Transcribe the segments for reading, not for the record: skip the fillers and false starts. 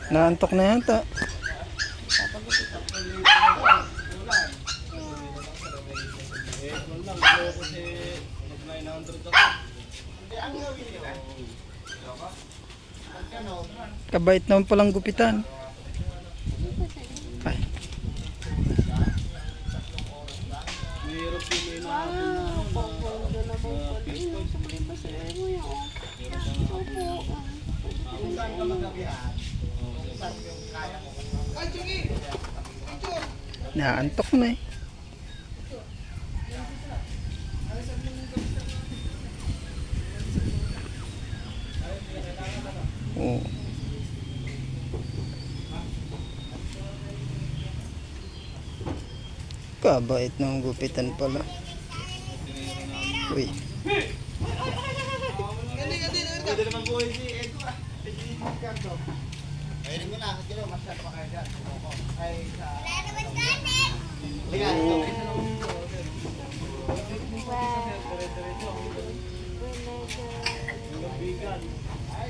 Naantok na yata. Kabait naman palang gupitan. Ay. Naantok na eh. Oh. Kabait ng gupitan pala. Uy. Pwede naman po si Edo ah. Pwede mo na. Kasi masyad pa kayo dyan. Ay sa... Ligan.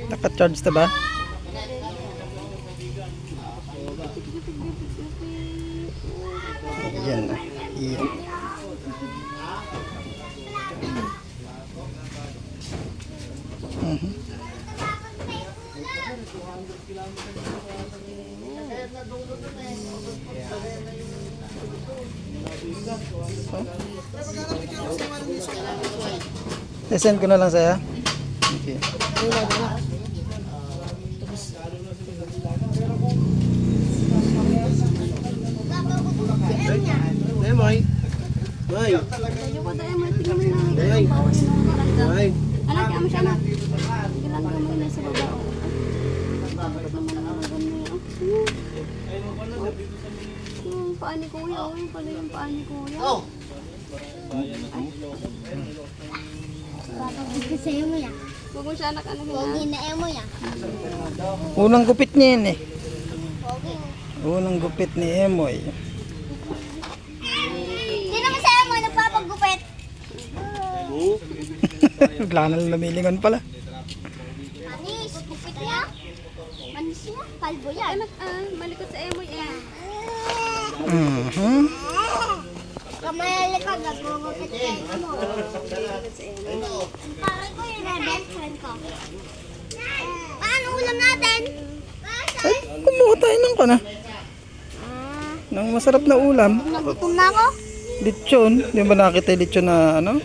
Naka-charge na ba? Yan na. Iyan. I-send ko na lang sa'yo. Okay. Moy. Moy. Moy. Anak, kami siya na. Gilang gamay na sa baba. Bakit naman ang gamay? Yung paa ni Kuya. Yung pala yung paa ni Kuya. Oh. Papagod sa'yo mo yan. Huwag mo siya anak ano Pogi yan. na mo yan. Unang gupit niya yun eh. Pogi. Unang gupit ni Emoy. Di naman sa'yo mo nagpapagupit. Bigla na lumilingon pala. Manis, gupit niya. Manis niya, kalbo yan. Anak malikot sa Emoy eh. Kamayali ka, nagugupit kayo mo. Parang ko yung best friend ko. Paano ulam natin? Ay, kumuha tayo ng kana. Nang masarap na ulam. Nagutom na ako. Lechon. Di ba nakita yung lechon na ano?